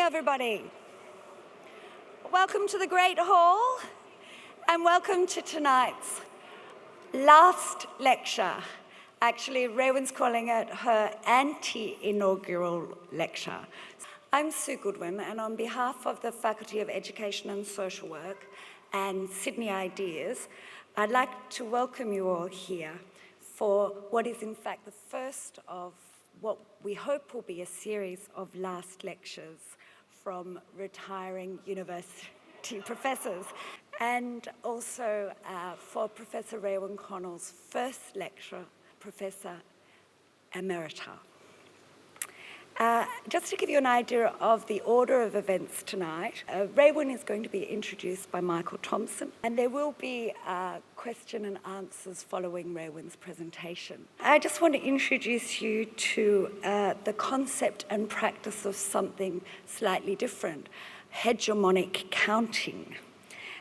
everybody. Welcome to the Great Hall, and welcome to tonight's last lecture. Actually, Raewyn's calling it her anti-inaugural lecture. I'm Sue Goodwin, and on behalf of the Faculty of Education and Social Work and Sydney Ideas, I'd like to welcome you all here for what is in fact the first of what we hope will be a series of last lectures from retiring university professors, and also for Professor Raewyn Connell's first lecture, Professor Emerita. Just to give you an idea of the order of events tonight, Raewyn is going to be introduced by Michael Thompson, and there will be question and answers following Raewyn's presentation. I just want to introduce you to the concept and practice of something slightly different, hegemonic counting.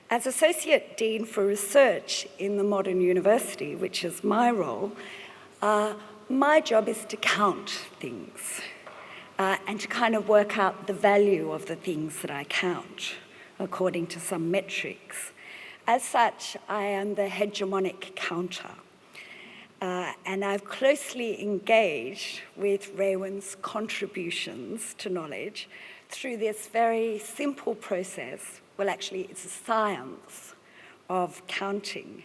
As Associate Dean for Research in the Modern University, which is my role, my job is to count things. And to kind of work out the value of the things that I count according to some metrics. As such, I am the hegemonic counter. And I've closely engaged with Raewyn's contributions to knowledge through this very simple process. Well, actually, it's a science of counting.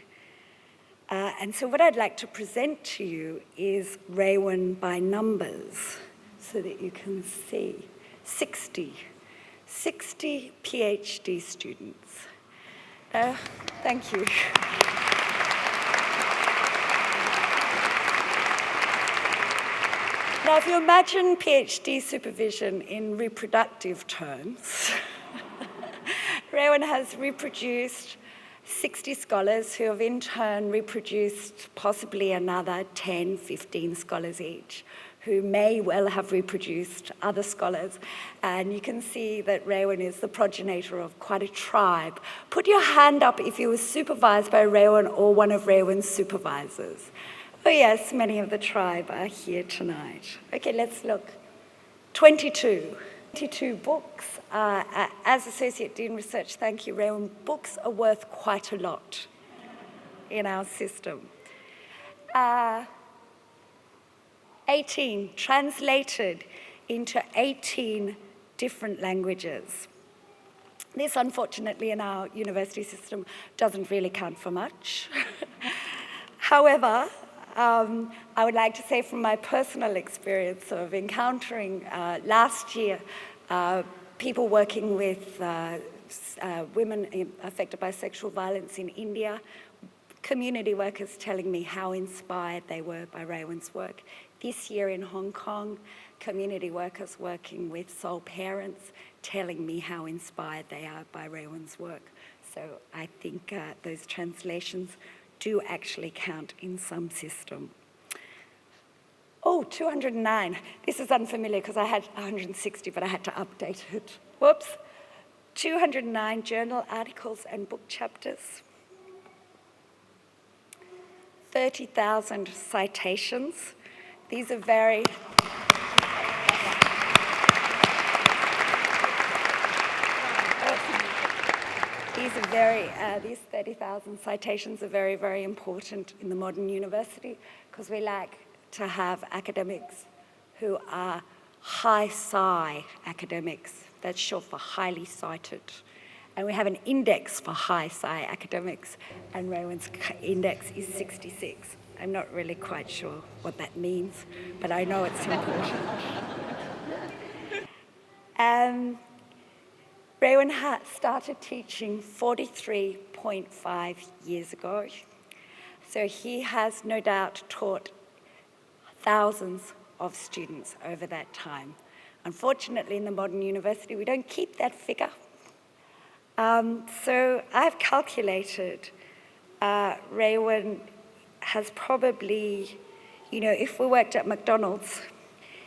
And so what I'd like to present to you is Raewyn by numbers, so that you can see 60 PhD students. Thank you. Now, if you imagine PhD supervision in reproductive terms, Raewyn has reproduced 60 scholars who have in turn reproduced possibly another 10, 15 scholars each, who may well have reproduced other scholars. And you can see that Raewyn is the progenitor of quite a tribe. Put your hand up if you were supervised by Raewyn or one of Raewyn's supervisors. Oh yes, many of the tribe are here tonight. Okay, let's look. 22 books. As Associate Dean Research, thank you, Raewyn. Books are worth quite a lot in our system. 18 translated into 18 different languages. This, unfortunately, in our university system doesn't really count for much. However, I would like to say from my personal experience of encountering last year people working with women affected by sexual violence in India, community workers telling me how inspired they were by Raewyn's work. This year in Hong Kong, community workers working with sole parents telling me how inspired they are by Raewyn's work. So I think those translations do actually count in some system. Oh, 209. This is unfamiliar because I had 160, but I had to update it. Whoops. 209 journal articles and book chapters. 30,000 citations. These are very... These 30,000 citations are very, very important in the modern university because we like to have academics who are high sci academics. That's short for highly cited. And we have an index for high sci academics, and Raewyn's index is 66. I'm not really quite sure what that means, but I know it's important. Raewyn started teaching 43.5 years ago. So he has no doubt taught thousands of students over that time. Unfortunately, in the modern university, we don't keep that figure. So I've calculated Raewyn has probably, if we worked at McDonald's,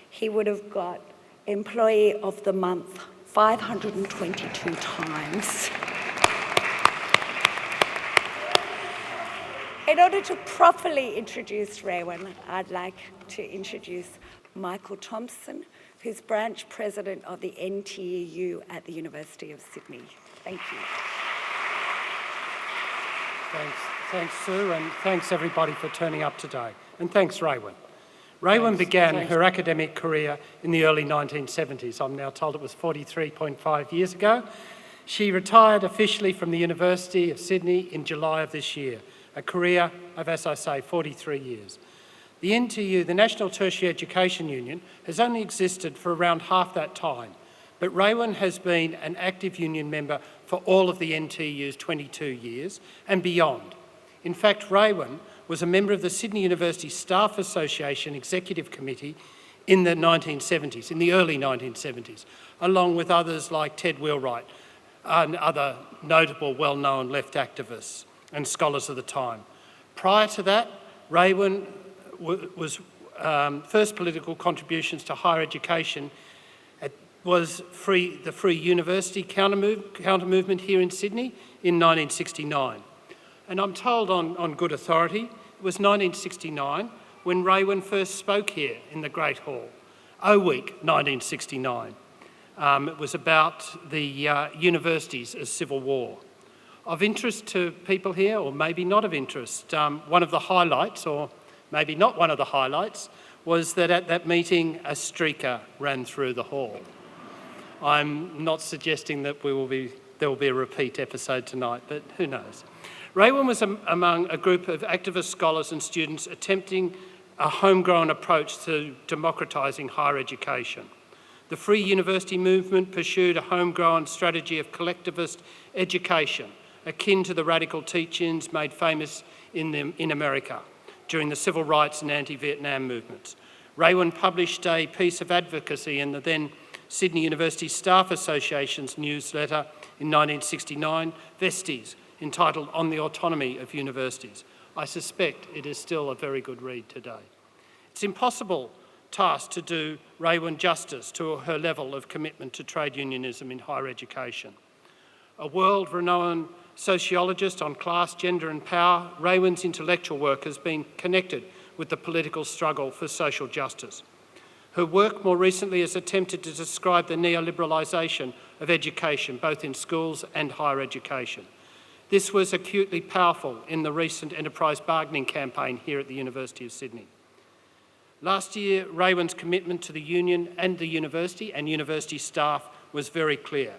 he would have got Employee of the Month 522 times. In order to properly introduce Raewyn, I'd like to introduce Michael Thompson, who's branch president of the NTEU at the University of Sydney. Thank you. Thanks, Sue, and thanks everybody for turning up today. And thanks, Raewyn. Raewyn began her academic career in the early 1970s. I'm now told it was 43.5 years ago. She retired officially from the University of Sydney in July of this year, a career of, as I say, 43 years. The NTU, the National Tertiary Education Union, has only existed for around half that time, but Raewyn has been an active union member for all of the NTU's 22 years and beyond. In fact, Raewyn was a member of the Sydney University Staff Association Executive Committee in the 1970s, in the early 1970s, along with others like Ted Wheelwright and other notable, well-known left activists and scholars of the time. Prior to that, Raewyn was first political contributions to higher education was the Free University counter movement here in Sydney in 1969. And I'm told on good authority, it was 1969 when Raewyn first spoke here in the Great Hall, Week 1969. It was about the universities as civil war. Of interest to people here, or maybe not of interest, one of the highlights, or maybe not one of the highlights, was that at that meeting a streaker ran through the hall. I'm not suggesting that there will be a repeat episode tonight, but who knows. Raewyn was among a group of activist scholars and students attempting a homegrown approach to democratising higher education. The Free University movement pursued a homegrown strategy of collectivist education, akin to the radical teach-ins made famous in America during the civil rights and anti-Vietnam movements. Raewyn published a piece of advocacy in the then Sydney University Staff Association's newsletter in 1969, Vesties, entitled On the Autonomy of Universities. I suspect it is still a very good read today. It's impossible task to do Raewyn justice to her level of commitment to trade unionism in higher education. A world-renowned sociologist on class, gender and power, Raewyn's intellectual work has been connected with the political struggle for social justice. Her work more recently has attempted to describe the neoliberalisation of education, both in schools and higher education. This was acutely powerful in the recent enterprise bargaining campaign here at the University of Sydney. Last year, Raewyn's commitment to the union and the university and university staff was very clear.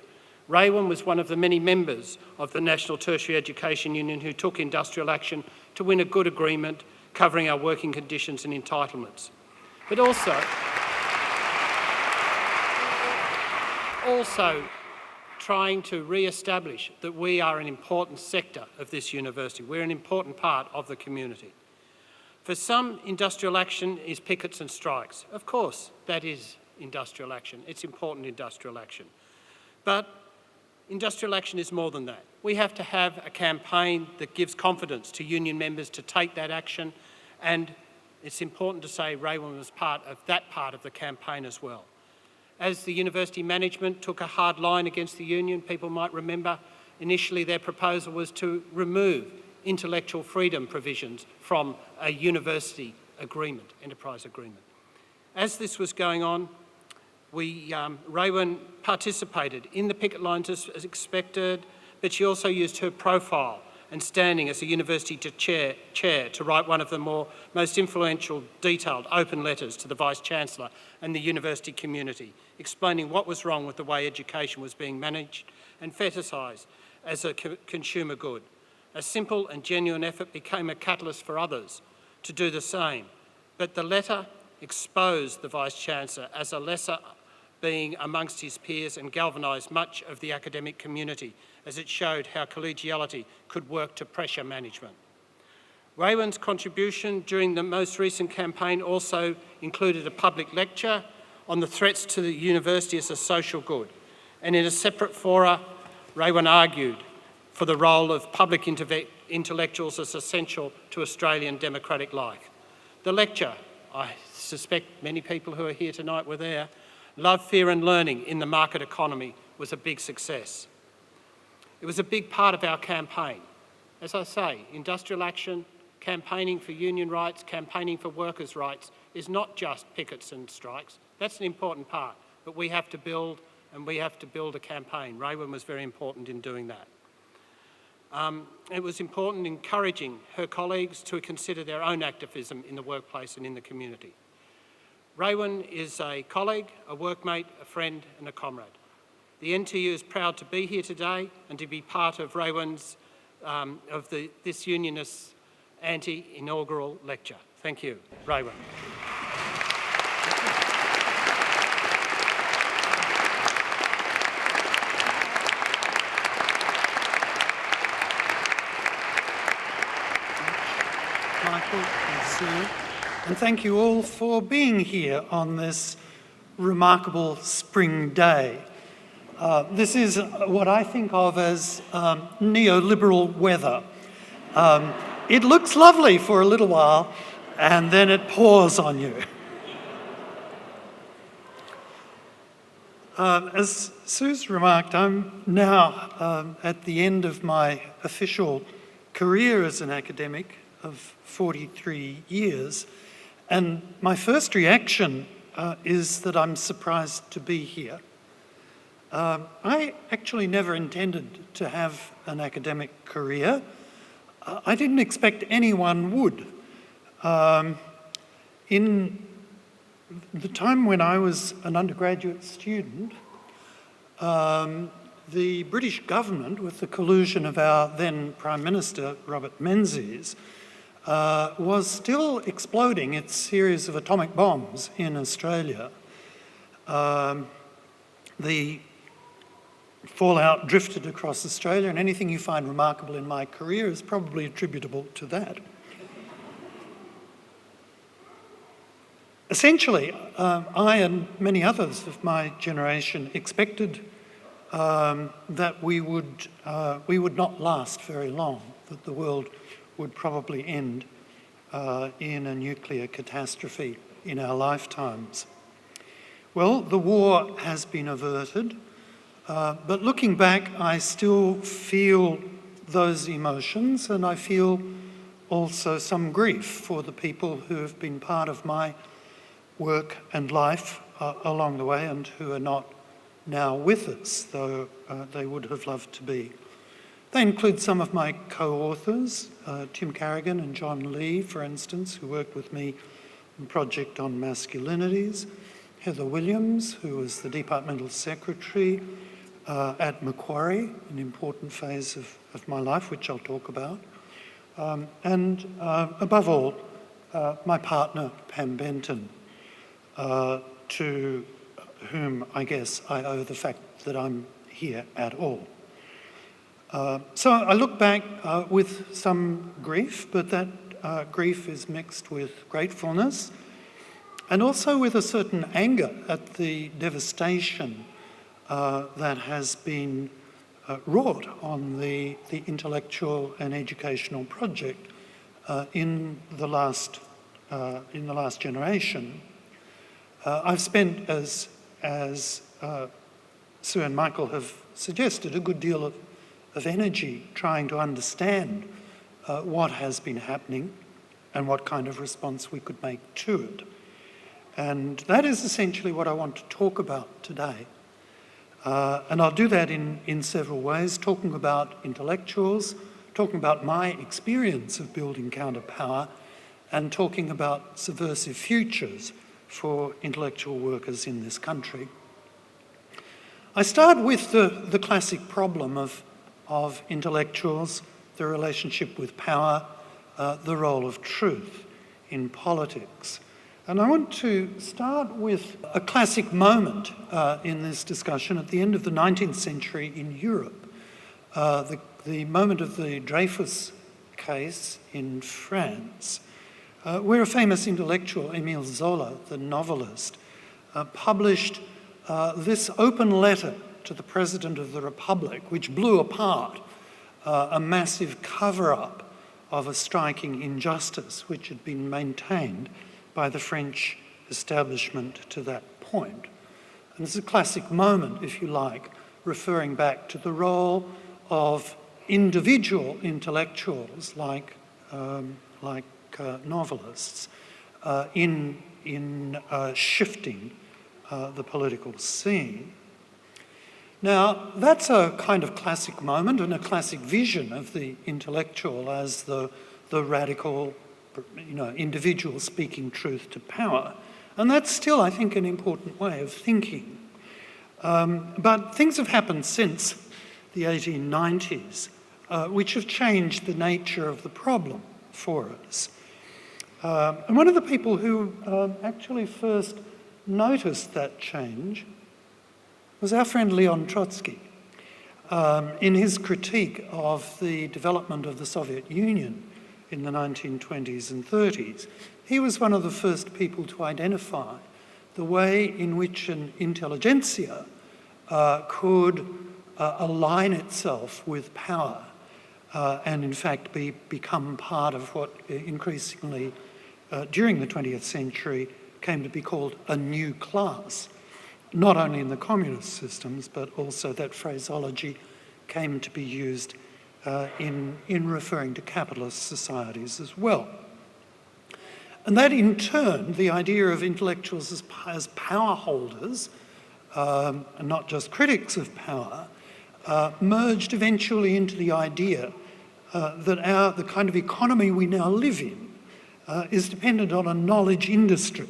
Raewyn was one of the many members of the National Tertiary Education Union who took industrial action to win a good agreement covering our working conditions and entitlements. But also trying to re-establish that we are an important sector of this university. We're an important part of the community. For some, industrial action is pickets and strikes. Of course, that is industrial action. It's important industrial action. But industrial action is more than that. We have to have a campaign that gives confidence to union members to take that action, and it's important to say Raewyn was part of the campaign as well. As the university management took a hard line against the union, people might remember initially their proposal was to remove intellectual freedom provisions from a university agreement, enterprise agreement. As this was going on, Raewyn participated in the picket lines as expected, but she also used her profile and standing as a university chair to write one of the most influential, detailed, open letters to the Vice-Chancellor and the university community, explaining what was wrong with the way education was being managed and fetishised as a consumer good. A simple and genuine effort became a catalyst for others to do the same, but the letter exposed the Vice-Chancellor as a lesser being amongst his peers and galvanised much of the academic community as it showed how collegiality could work to pressure management. Raewyn's contribution during the most recent campaign also included a public lecture on the threats to the university as a social good, and in a separate fora, Raewyn argued for the role of public intellectuals as essential to Australian democratic life. The lecture, I suspect many people who are here tonight were there, Love, Fear and Learning in the Market Economy, was a big success. It was a big part of our campaign. As I say, industrial action, campaigning for union rights, campaigning for workers' rights is not just pickets and strikes. That's an important part, but we have to build, and we have to build a campaign. Raewyn was very important in doing that. It was important encouraging her colleagues to consider their own activism in the workplace and in the community. Raewyn is a colleague, a workmate, a friend and a comrade. The NTU is proud to be here today and to be part of Raewyn's, this Unionist anti-inaugural lecture. Thank you. Raewyn. Michael and Sue, and thank you all for being here on this remarkable spring day. This is what I think of as neoliberal weather. It looks lovely for a little while and then it pours on you. As Sue's remarked, I'm now at the end of my official career as an academic of 43 years, and my first reaction is that I'm surprised to be here. I actually never intended to have an academic career. I didn't expect anyone would. In the time when I was an undergraduate student, the British government, with the collusion of our then Prime Minister, Robert Menzies, was still exploding its series of atomic bombs in Australia. The fallout drifted across Australia, and anything you find remarkable in my career is probably attributable to that. Essentially, I and many others of my generation expected that we would not last very long, that the world would probably end in a nuclear catastrophe in our lifetimes. Well, the war has been averted, but looking back, I still feel those emotions, and I feel also some grief for the people who have been part of my work and life along the way and who are not now with us, though they would have loved to be. They include some of my co-authors, Tim Carrigan and John Lee, for instance, who worked with me on a project on masculinities, Heather Williams, who was the departmental secretary at Macquarie, an important phase of my life, which I'll talk about, and above all, my partner, Pam Benton, to whom I guess I owe the fact that I'm here at all. So I look back with some grief, but that grief is mixed with gratefulness and also with a certain anger at the devastation that has been wrought on the intellectual and educational project in the last generation. I've spent, as Sue and Michael have suggested, a good deal of energy trying to understand what has been happening and what kind of response we could make to it. And that is essentially what I want to talk about today. And I'll do that in several ways, talking about intellectuals, talking about my experience of building counterpower, and talking about subversive futures for intellectual workers in this country. I start with the classic problem of intellectuals, the relationship with power, the role of truth in politics. And I want to start with a classic moment in this discussion at the end of the 19th century in Europe, the moment of the Dreyfus case in France, where a famous intellectual, Émile Zola, the novelist, published this open letter to the President of the Republic, which blew apart a massive cover-up of a striking injustice which had been maintained by the French establishment to that point. And it's a classic moment, if you like, referring back to the role of individual intellectuals like novelists in shifting the political scene. Now, that's a kind of classic moment and a classic vision of the intellectual as the radical, individual speaking truth to power. And that's still, I think, an important way of thinking. But things have happened since the 1890s, which have changed the nature of the problem for us. And one of the people who actually first noticed that change was our friend Leon Trotsky. In his critique of the development of the Soviet Union in the 1920s and 30s, he was one of the first people to identify the way in which an intelligentsia could align itself with power and in fact become part of what increasingly during the 20th century came to be called a new class, not only in the communist systems, but also that phraseology came to be used in referring to capitalist societies as well. And that in turn, the idea of intellectuals as power holders, and not just critics of power, merged eventually into the idea that the kind of economy we now live in is dependent on a knowledge industry,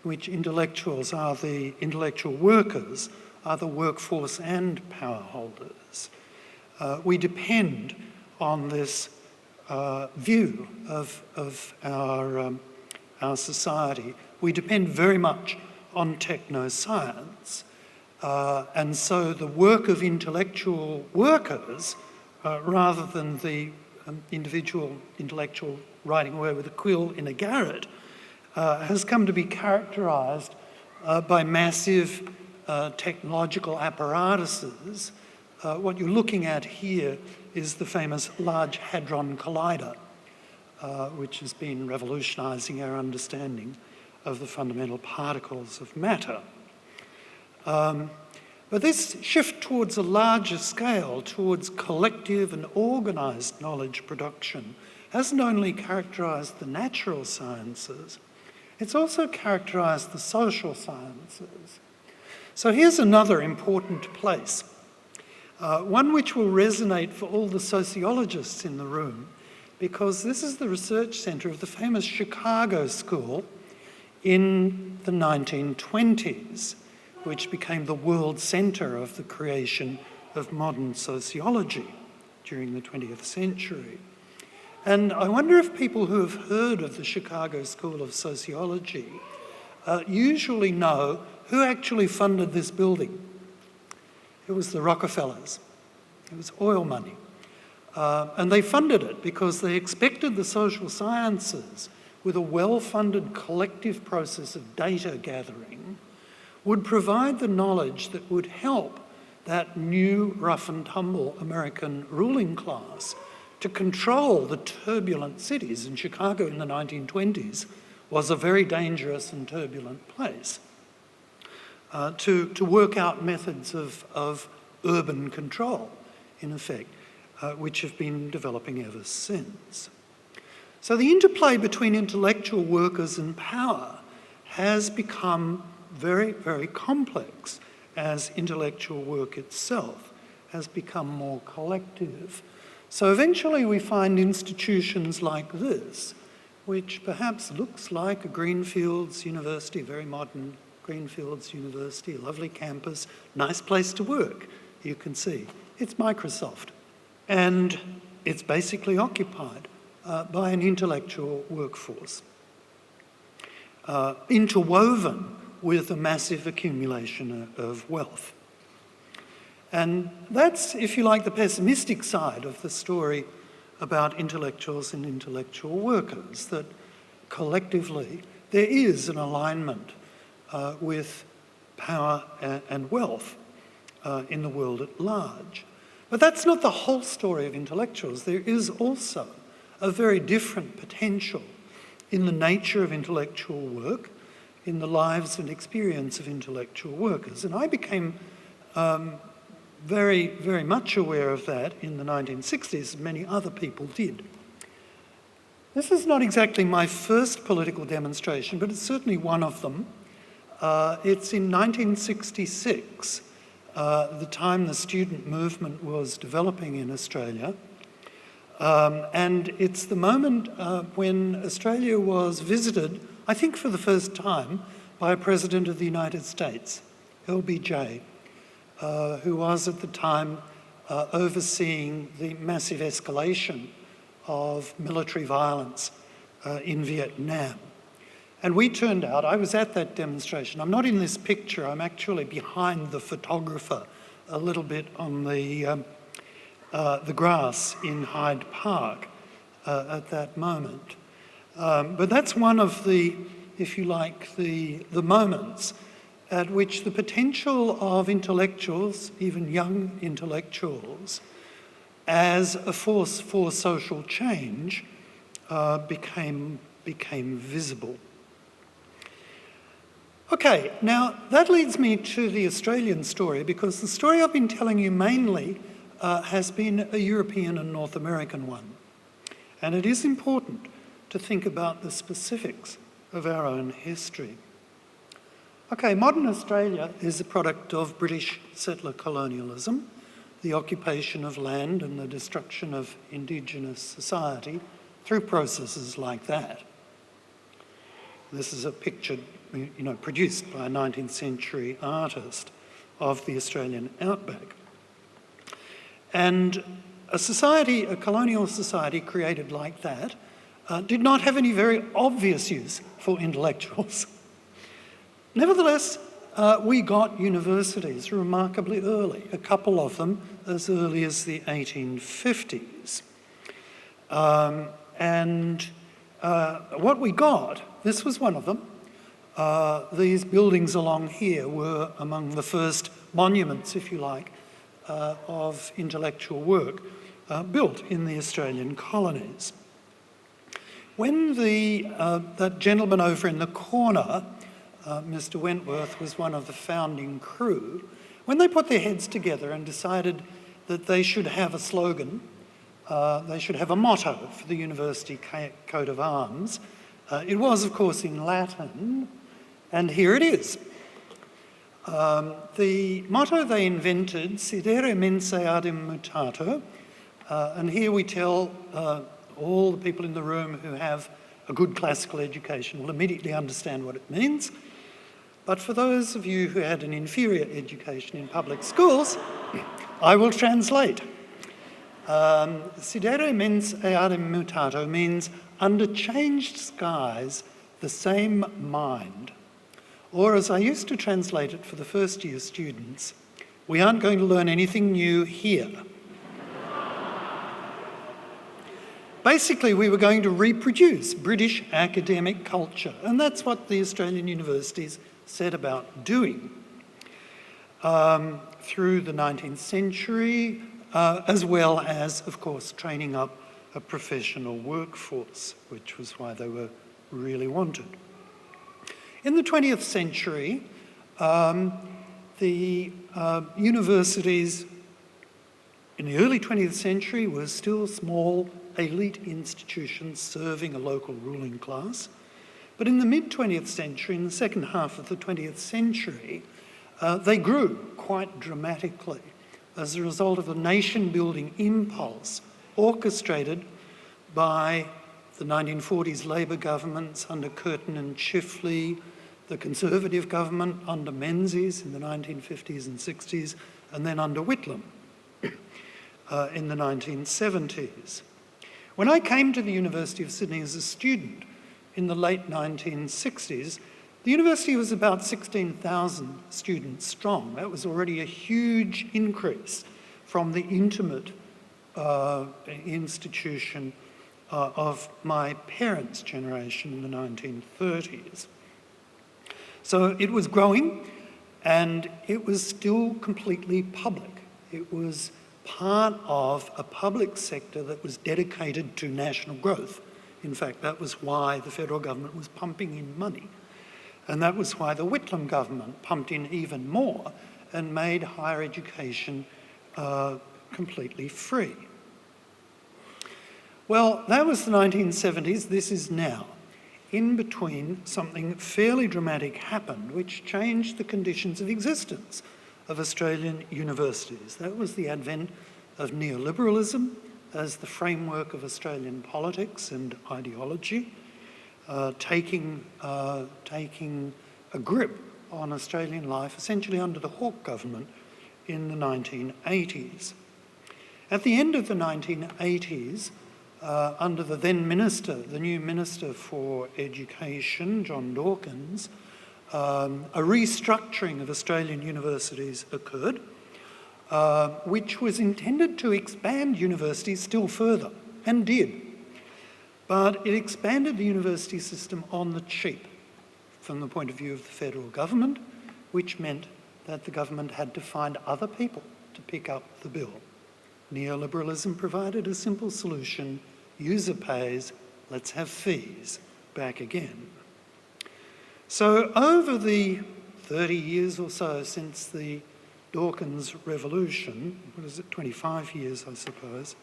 which intellectuals are the intellectual workers, are the workforce and power holders. We depend on this view of our society. We depend very much on technoscience. And so the work of intellectual workers, rather than the individual intellectual writing away with a quill in a garret, has come to be characterised by massive technological apparatuses. What you're looking at here is the famous Large Hadron Collider, which has been revolutionising our understanding of the fundamental particles of matter. But this shift towards a larger scale, towards collective and organised knowledge production, hasn't only characterised the natural sciences, it's also characterised the social sciences. So here's another important place, one which will resonate for all the sociologists in the room, because this is the research centre of the famous Chicago School in the 1920s, which became the world centre of the creation of modern sociology during the 20th century. And I wonder if people who have heard of the Chicago School of Sociology usually know who actually funded this building. It was the Rockefellers. It was oil money. And they funded it because they expected the social sciences, with a well-funded collective process of data gathering, would provide the knowledge that would help that new rough and tumble American ruling class to control the turbulent cities. And Chicago in the 1920s was a very dangerous and turbulent place. To work out methods of urban control, in effect, which have been developing ever since. So the interplay between intellectual workers and power has become very, very complex as intellectual work itself has become more collective. So eventually we find institutions like this, which perhaps looks like a Greenfields University, very modern Greenfields University, a lovely campus, nice place to work, you can see. It's Microsoft. And it's basically occupied by an intellectual workforce, interwoven with a massive accumulation of wealth. And that's, if you like, the pessimistic side of the story about intellectuals and intellectual workers, that collectively there is an alignment with power and wealth in the world at large. But that's not the whole story of intellectuals. There is also a very different potential in the nature of intellectual work, in the lives and experience of intellectual workers. And I became very, very much aware of that in the 1960s, and many other people did. This is not exactly my first political demonstration, but it's certainly one of them. It's in 1966, the time the student movement was developing in Australia, and it's the moment when Australia was visited, I think for the first time, by a President of the United States, LBJ, who was at the time overseeing the massive escalation of military violence in Vietnam. And we turned out, I was at that demonstration. I'm not in this picture, I'm actually behind the photographer a little bit on the grass in Hyde Park at that moment. But that's one of the, if you like, the moments at which the potential of intellectuals, even young intellectuals, as a force for social change became visible. Okay, now that leads me to the Australian story, because the story I've been telling you mainly has been a European and North American one. And it is important to think about the specifics of our own history. Okay, modern Australia is a product of British settler colonialism, the occupation of land and the destruction of Indigenous society through processes like that. This is a picture, produced by a 19th century artist of the Australian outback. And a colonial society created like that did not have any very obvious use for intellectuals. Nevertheless, we got universities remarkably early, a couple of them as early as the 1850s. What we got, this was one of them. These buildings along here were among the first monuments, if you like, of intellectual work built in the Australian colonies. When that gentleman over in the corner, Mr. Wentworth, was one of the founding crew, when they put their heads together and decided that they should have a slogan, they should have a motto for the university coat of arms, it was, of course, in Latin, and here it is. The motto they invented, Sidere mense adem mutato, and here we tell all the people in the room who have a good classical education will immediately understand what it means. But for those of you who had an inferior education in public schools, I will translate. Sidere mense adem mutato means under changed skies, the same mind. Or as I used to translate it for the first year students, we aren't going to learn anything new here. Basically, we were going to reproduce British academic culture, and that's what the Australian universities set about doing. Through the 19th century, as well as, of course, training up a professional workforce, which was why they were really wanted. In the 20th century, the universities in the early 20th century were still small elite institutions serving a local ruling class. But in the mid-20th century, in the second half of the 20th century, they grew quite dramatically as a result of the nation-building impulse orchestrated by the 1940s Labor governments under Curtin and Chifley, the Conservative government under Menzies in the 1950s and 60s, and then under Whitlam in the 1970s. When I came to the University of Sydney as a student in the late 1960s, the university was about 16,000 students strong. That was already a huge increase from the intimate institution of my parents' generation in the 1930s. So it was growing, and it was still completely public. It was part of a public sector that was dedicated to national growth. In fact, that was why the federal government was pumping in money. And that was why the Whitlam government pumped in even more and made higher education completely free. Well, that was the 1970s. This is now. in between, something fairly dramatic happened, which changed the conditions of existence of Australian universities. That was the advent of neoliberalism as the framework of Australian politics and ideology, taking a grip on Australian life, essentially under the Hawke government in the 1980s. At the end of the 1980s, under the then minister, the new Minister for Education, John Dawkins, a restructuring of Australian universities occurred, which was intended to expand universities still further, and did. But it expanded the university system on the cheap from the point of view of the federal government, which meant that the government had to find other people to pick up the bill. Neoliberalism provided a simple solution: user pays, let's have fees back again. So over the 30 years or so since the Dawkins Revolution, 25 years I suppose,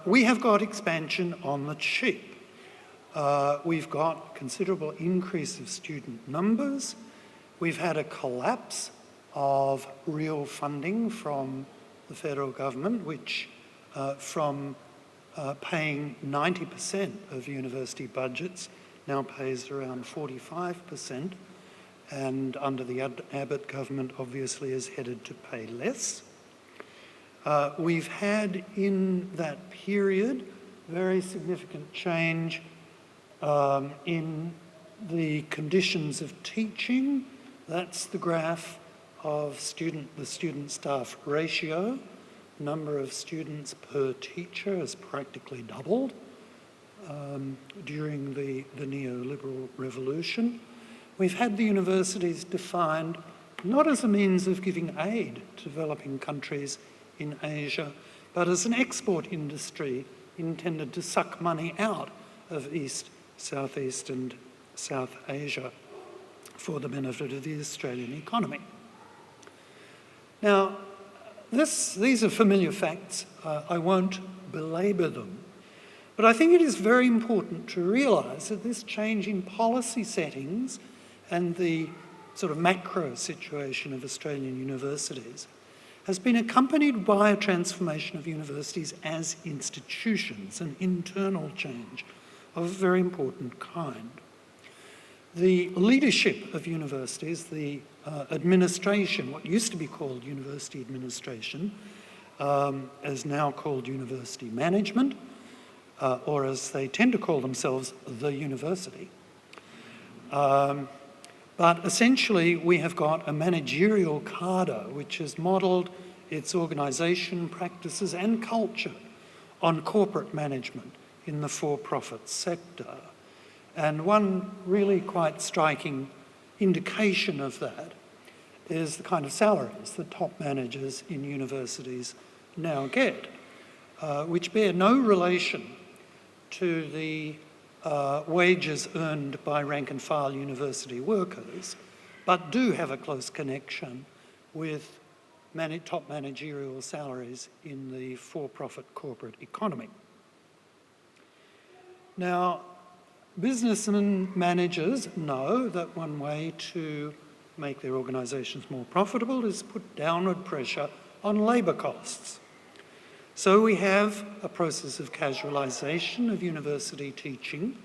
we have got expansion on the cheap. We've got considerable increase of student numbers. We've had a collapse of real funding from the federal government, which from paying 90% of university budgets now pays around 45%, and under the Abbott government obviously is headed to pay less. We've had in that period very significant change in the conditions of teaching. That's the graph of the student-staff ratio. Number of students per teacher has practically doubled during the neoliberal revolution. We've had the universities defined not as a means of giving aid to developing countries in Asia, but as an export industry intended to suck money out of East, Southeast and South Asia for the benefit of the Australian economy. Now, these are familiar facts. I won't belabour them. But I think it is very important to realise that this change in policy settings and the sort of macro situation of Australian universities has been accompanied by a transformation of universities as institutions, an internal change of a very important kind. The leadership of universities, the administration, what used to be called university administration, is now called university management, or as they tend to call themselves, the university. But essentially we have got a managerial cadre which has modelled its organisation, practices and culture on corporate management in the for-profit sector. And one really quite striking indication of that is the kind of salaries that top managers in universities now get, which bear no relation to the wages earned by rank and file university workers, but do have a close connection with top managerial salaries in the for-profit corporate economy. Now, businessmen managers know that one way to make their organisations more profitable is put downward pressure on labour costs. So we have a process of casualisation of university teaching,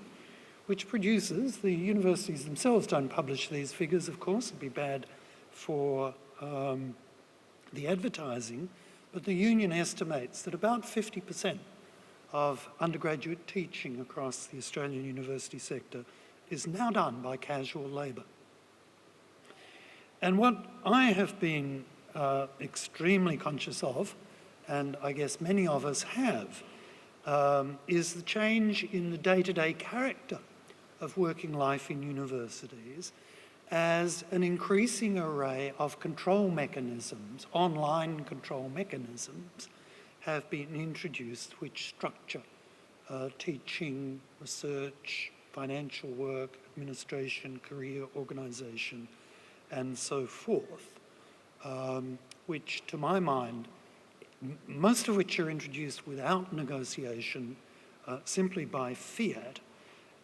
which produces, the universities themselves don't publish these figures, of course, it'd be bad for the advertising, but the union estimates that about 50% of undergraduate teaching across the Australian university sector is now done by casual labour. And what I have been extremely conscious of, and I guess many of us have, is the change in the day-to-day character of working life in universities as an increasing array of control mechanisms, online control mechanisms, have been introduced which structure teaching, research, financial work, administration, career organisation, and so forth, which to my mind, most of which are introduced without negotiation, simply by fiat,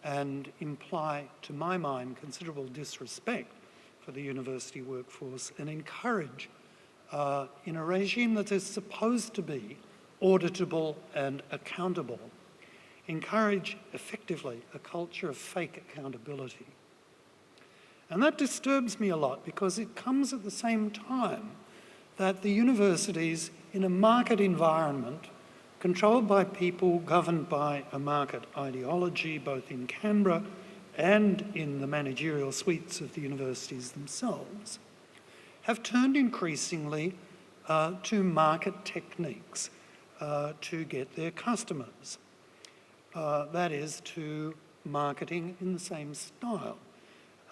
and imply, to my mind, considerable disrespect for the university workforce, and encourage, in a regime that is supposed to be auditable and accountable, encourage effectively a culture of fake accountability. And that disturbs me a lot because it comes at the same time that the universities, in a market environment, controlled by people governed by a market ideology, both in Canberra and in the managerial suites of the universities themselves, have turned increasingly to market techniques to get their customers. That is, to marketing in the same style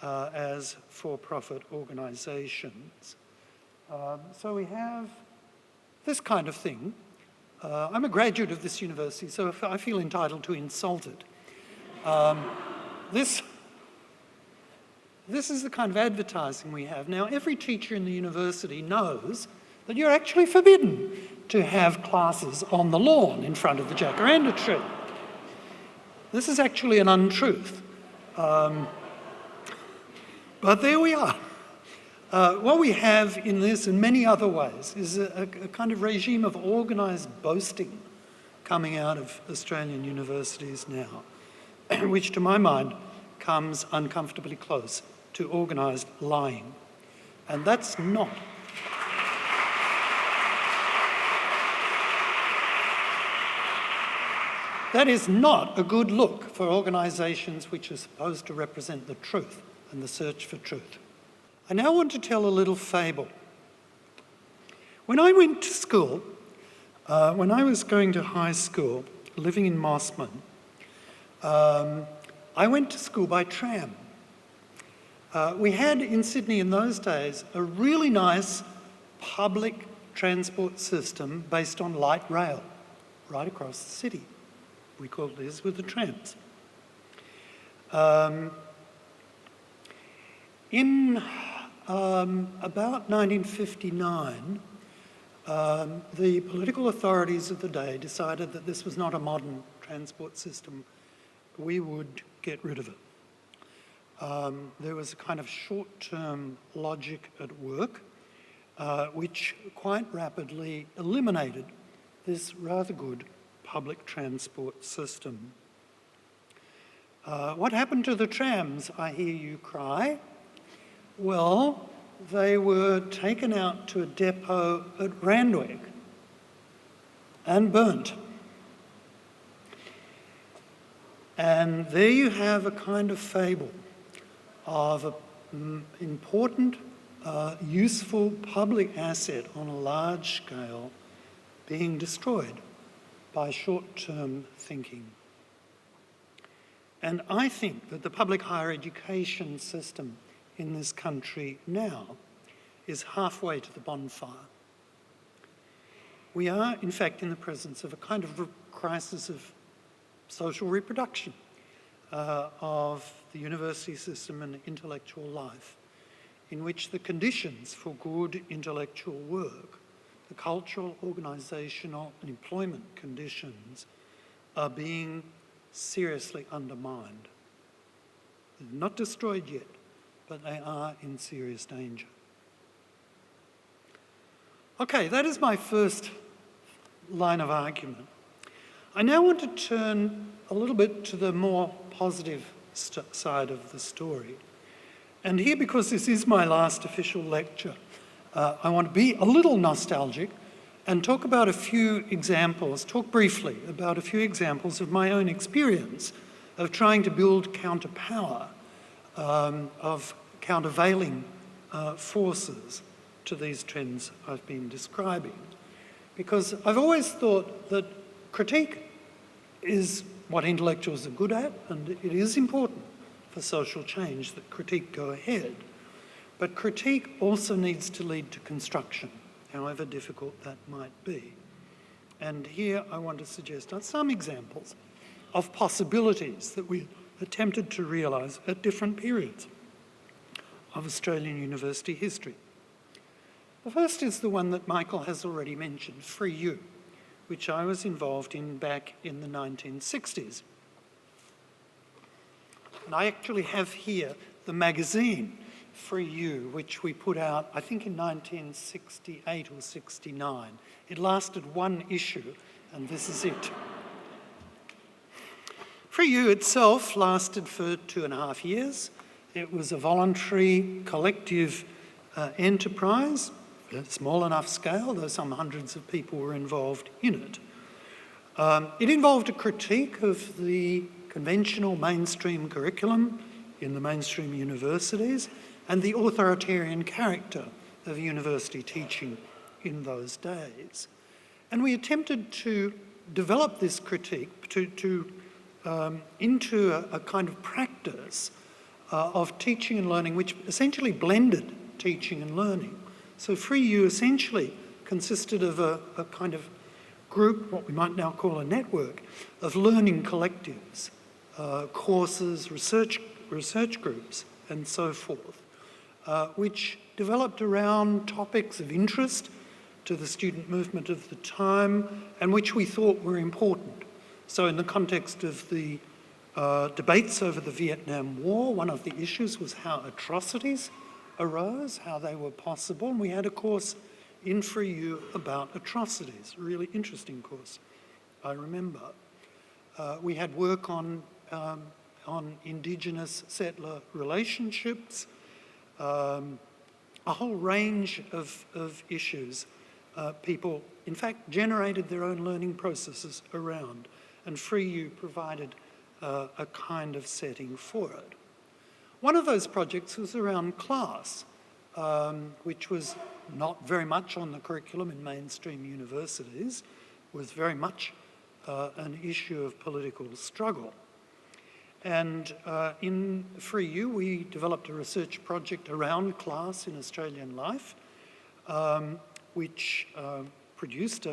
as for-profit organisations. So we have this kind of thing. I'm a graduate of this university, so I feel entitled to insult it. This is the kind of advertising we have. Now, every teacher in the university knows that you're actually forbidden to have classes on the lawn in front of the jacaranda tree. This is actually an untruth. But there we are. What we have in this and many other ways is a kind of regime of organised boasting coming out of Australian universities now, which to my mind comes uncomfortably close to organised lying. And that's not. That is not a good look for organisations which are supposed to represent the truth and the search for truth. I now want to tell a little fable. When I went to school, when I was going to high school, living in Mossman, I went to school by tram. We had in Sydney in those days a really nice public transport system based on light rail right across the city. We called this with the trams. In about 1959, the political authorities of the day decided that this was not a modern transport system. We would get rid of it. There was a kind of short-term logic at work, which quite rapidly eliminated this rather good public transport system. What happened to the trams, I hear you cry? Well, they were taken out to a depot at Randwick and burnt. And there you have a kind of fable of an important, useful public asset on a large scale being destroyed by short-term thinking. And I think that the public higher education system in this country now is halfway to the bonfire. We are, in fact, in the presence of a kind of crisis of social reproduction of the university system and intellectual life, in which the conditions for good intellectual work, the cultural, organisational and employment conditions are being seriously undermined. They're not destroyed yet, but they are in serious danger. Okay, that is my first line of argument. I now want to turn a little bit to the more positive side of the story. And here, because this is my last official lecture, I want to be a little nostalgic and talk about a few examples, talk briefly about a few examples of my own experience of trying to build counterpower, of countervailing forces to these trends I've been describing. Because I've always thought that critique is what intellectuals are good at, and it is important for social change that critique go ahead. But critique also needs to lead to construction, however difficult that might be. And here I want to suggest some examples of possibilities that we attempted to realise at different periods of Australian university history. The first is the one that Michael has already mentioned, Free U, which I was involved in back in the 1960s. And I actually have here the magazine, Free You, which we put out, I think in 1968 or 69. It lasted one issue, and this is it. Free You itself lasted for 2.5 years. It was a voluntary, collective enterprise, a small enough scale, though some hundreds of people were involved in it. It involved a critique of the conventional mainstream curriculum in the mainstream universities and the authoritarian character of university teaching in those days. And we attempted to develop this critique into a kind of practice of teaching and learning, which essentially blended teaching and learning. So Free You essentially consisted of a kind of group, what we might now call a network, of learning collectives, courses, research groups, and so forth, which developed around topics of interest to the student movement of the time and which we thought were important. So in the context of the debates over the Vietnam War, one of the issues was how atrocities arose, how they were possible, and we had a course in Free You about atrocities, a really interesting course, I remember. We had work on Indigenous settler relationships, a whole range of issues. People, in fact, generated their own learning processes around, and Free You provided a kind of setting for it. One of those projects was around class, which was not very much on the curriculum in mainstream universities, was very much an issue of political struggle. And in Free You, we developed a research project around class in Australian life, which produced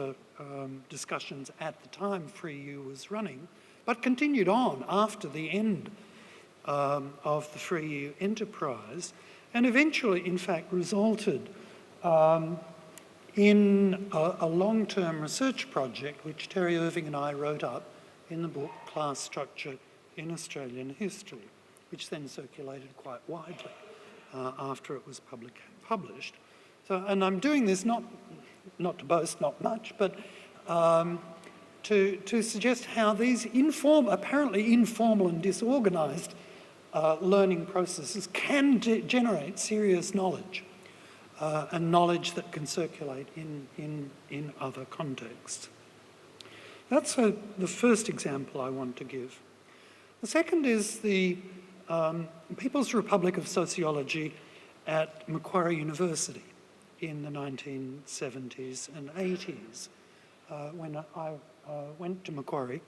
discussions at the time Free You was running, but continued on after the end of the Free You enterprise, and eventually, in fact, resulted in a long-term research project which Terry Irving and I wrote up in the book Class Structure in Australian History, which then circulated quite widely after it was published. So, and I'm doing this not to boast, not much, but to suggest how these apparently informal and disorganised learning processes can generate serious knowledge, and knowledge that can circulate in other contexts. That's the first example I want to give. The second is the People's Republic of Sociology at Macquarie University in the 1970s and 80s. When I went to Macquarie,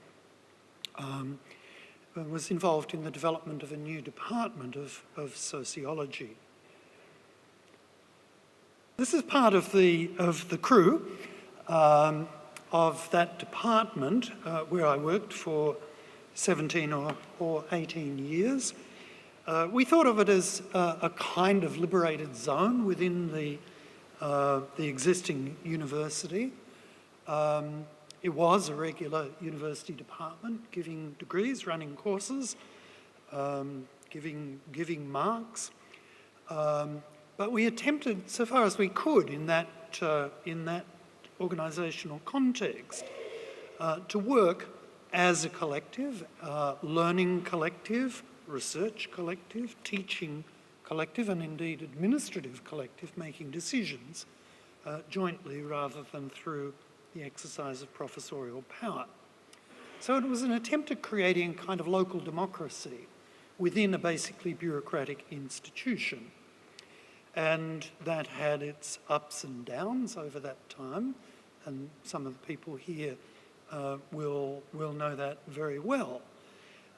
was involved in the development of a new department of sociology. This is part of the crew of that department where I worked for 17 or 18 years. We thought of it as a kind of liberated zone within the existing university. It was a regular university department, giving degrees, running courses, giving marks. But we attempted, so far as we could, in that organisational context, to work as a collective, learning collective, research collective, teaching collective, and indeed administrative collective, making decisions jointly rather than through the exercise of professorial power. So it was an attempt at creating a kind of local democracy within a basically bureaucratic institution. And that had its ups and downs over that time, and some of the people here will know that very well.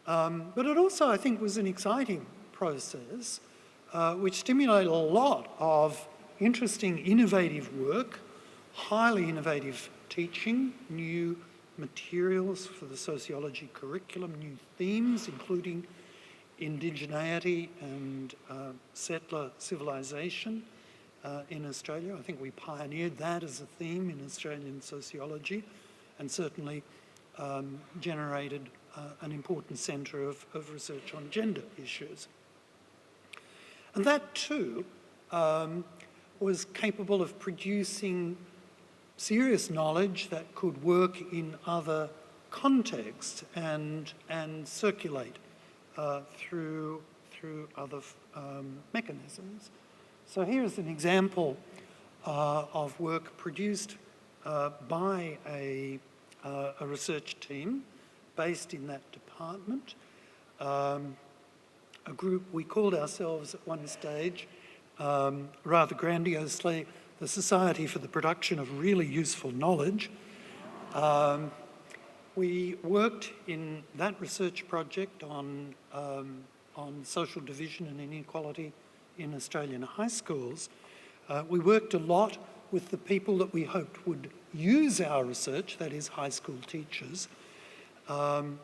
But it also, I think, was an exciting process which stimulated a lot of interesting, innovative work, highly innovative teaching, new materials for the sociology curriculum, new themes, including indigeneity and settler civilisation in Australia. I think we pioneered that as a theme in Australian sociology, and certainly generated an important centre of research on gender issues. And that too was capable of producing serious knowledge that could work in other contexts and circulate through other mechanisms. So here's an example of work produced by a research team based in that department. A group, we called ourselves at one stage, rather grandiosely, the Society for the Production of Really Useful Knowledge. We worked in that research project on social division and inequality in Australian high schools. We worked a lot with the people that we hoped would use our research, that is high school teachers, and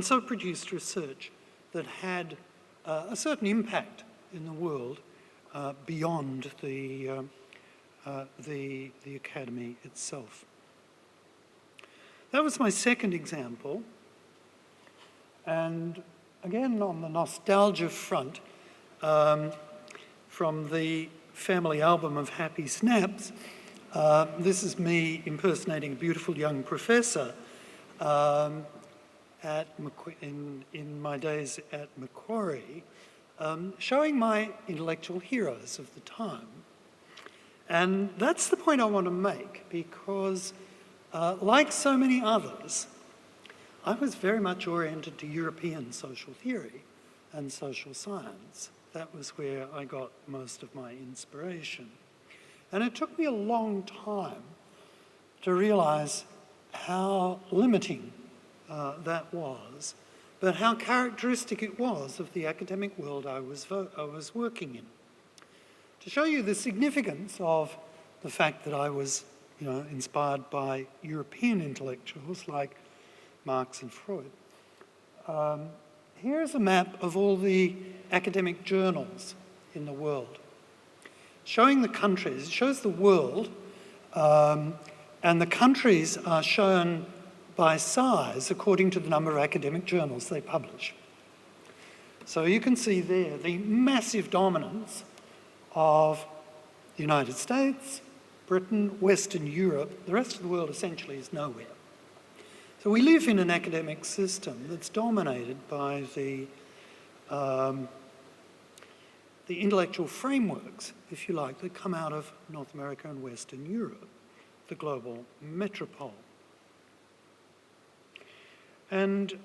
so produced research that had a certain impact in the world beyond the academy itself. That was my second example. And again, on the nostalgia front, from the family album of Happy Snaps, this is me impersonating a beautiful young professor in my days at Macquarie, showing my intellectual heroes of the time. And that's the point I want to make, because like so many others, I was very much oriented to European social theory and social science. That was where I got most of my inspiration. And it took me a long time to realise how limiting that was, but how characteristic it was of the academic world I was working in. To show you the significance of the fact that I was, inspired by European intellectuals like Marx and Freud. Here's a map of all the academic journals in the world, showing the countries. It shows the world, and the countries are shown by size according to the number of academic journals they publish. So you can see there the massive dominance of the United States, Britain, Western Europe. The rest of the world essentially is nowhere. So we live in an academic system that's dominated by the intellectual frameworks, if you like, that come out of North America and Western Europe, the global metropole. And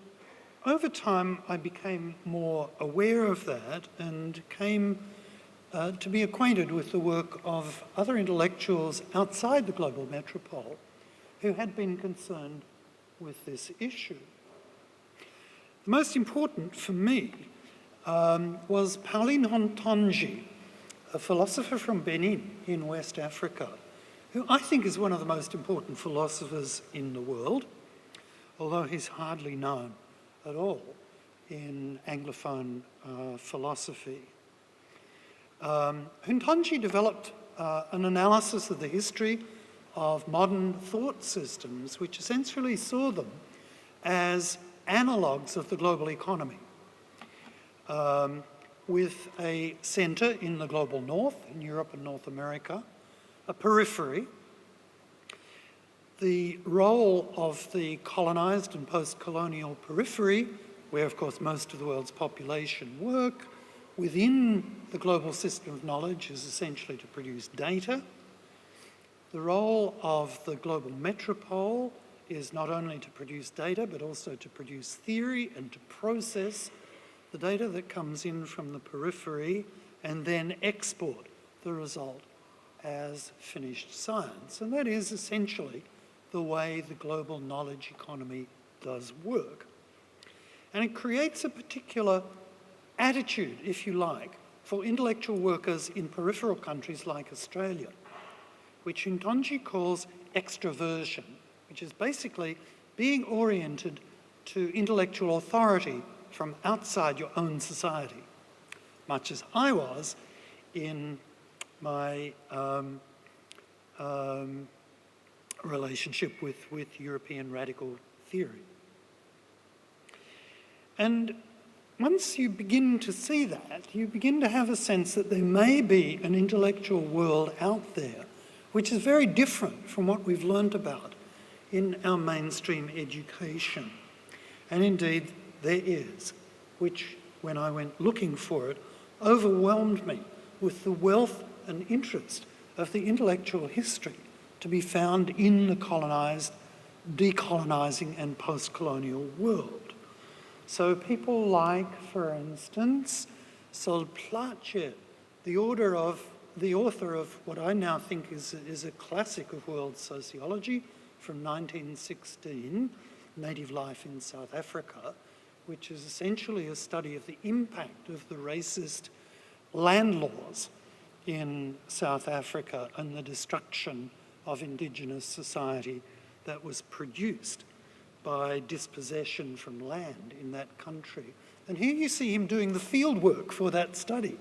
over time, I became more aware of that and came to be acquainted with the work of other intellectuals outside the global metropole who had been concerned with this issue. The most important for me was Pauline Hontonji, a philosopher from Benin in West Africa, who I think is one of the most important philosophers in the world, although he's hardly known at all in Anglophone philosophy. Hontonji developed an analysis of the history of modern thought systems, which essentially saw them as analogues of the global economy, with a centre in the global north, in Europe and North America, a periphery, the role of the colonised and post-colonial periphery, where of course most of the world's population work, within the global system of knowledge is essentially to produce data. The role of the global metropole is not only to produce data, but also to produce theory and to process the data that comes in from the periphery and then export the result as finished science. And that is essentially the way the global knowledge economy does work. And it creates a particular attitude, if you like, for intellectual workers in peripheral countries like Australia, which Hontonji calls extraversion, which is basically being oriented to intellectual authority from outside your own society, much as I was in my relationship with European radical theory. And once you begin to see that, you begin to have a sense that there may be an intellectual world out there which is very different from what we've learnt about in our mainstream education. And indeed, there is, which, when I went looking for it, overwhelmed me with the wealth and interest of the intellectual history to be found in the colonised, decolonising and post-colonial world. So people like, for instance, Sol Plaatje, the author of what I now think is a classic of world sociology from 1916, Native Life in South Africa, which is essentially a study of the impact of the racist land laws in South Africa and the destruction of indigenous society that was produced by dispossession from land in that country. And here you see him doing the field work for that study.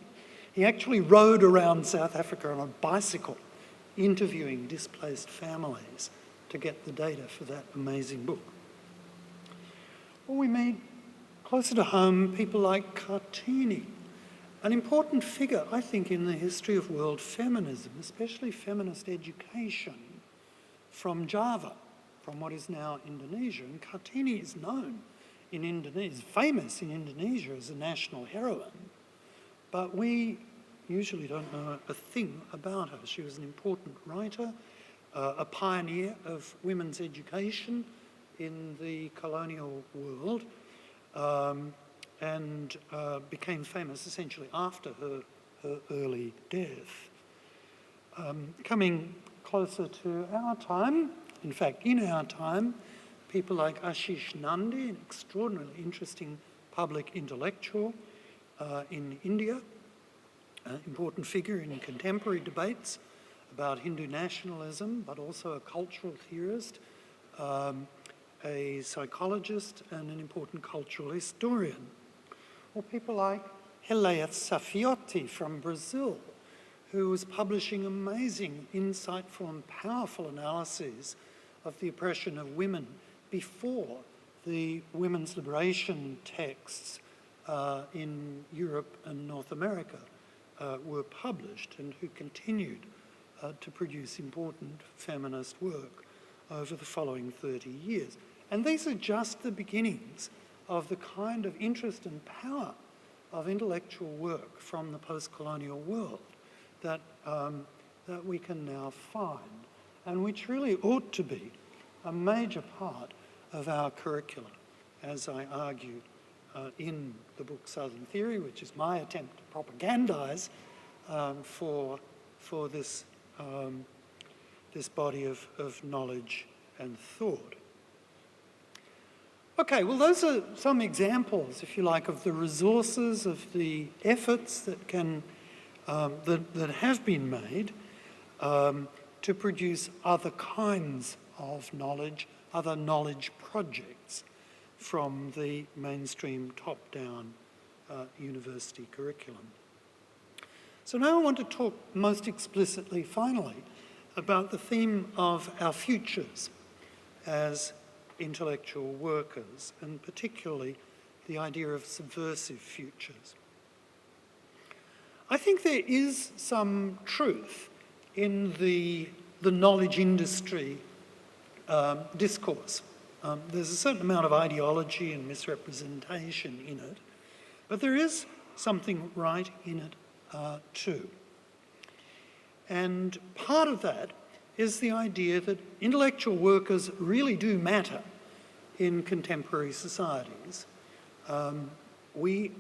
He actually rode around South Africa on a bicycle, interviewing displaced families to get the data for that amazing book. Well, we meet closer to home people like Cavadini, an important figure, I think, in the history of world feminism, especially feminist education from Java, from what is now Indonesia. And Cavadini is known in Indonesia, famous in Indonesia as a national heroine, but we usually don't know a thing about her. She was an important writer, a pioneer of women's education in the colonial world, and became famous essentially after her early death. Coming closer to our time, in fact, in our time, people like Ashish Nandi, an extraordinarily interesting public intellectual in India, an important figure in contemporary debates about Hindu nationalism, but also a cultural theorist, a psychologist, and an important cultural historian. Or people like Helena Safiotti from Brazil, who was publishing amazing, insightful and powerful analyses of the oppression of women before the women's liberation texts in Europe and North America were published, and who continued to produce important feminist work over the following 30 years. And these are just the beginnings of the kind of interest and power of intellectual work from the post-colonial world that we can now find, and which really ought to be a major part of our curriculum, as I argue in the book Southern Theory, which is my attempt to propagandise for this body of knowledge and thought. Okay, well, those are some examples, if you like, of the resources, of the efforts that can that have been made to produce other kinds of knowledge, other knowledge projects from the mainstream top-down university curriculum. So now I want to talk most explicitly, finally, about the theme of our futures as intellectual workers, and particularly the idea of subversive futures. I think there is some truth in the knowledge industry discourse. There's a certain amount of ideology and misrepresentation in it, but there is something right in it too. And part of that is the idea that intellectual workers really do matter in contemporary societies. We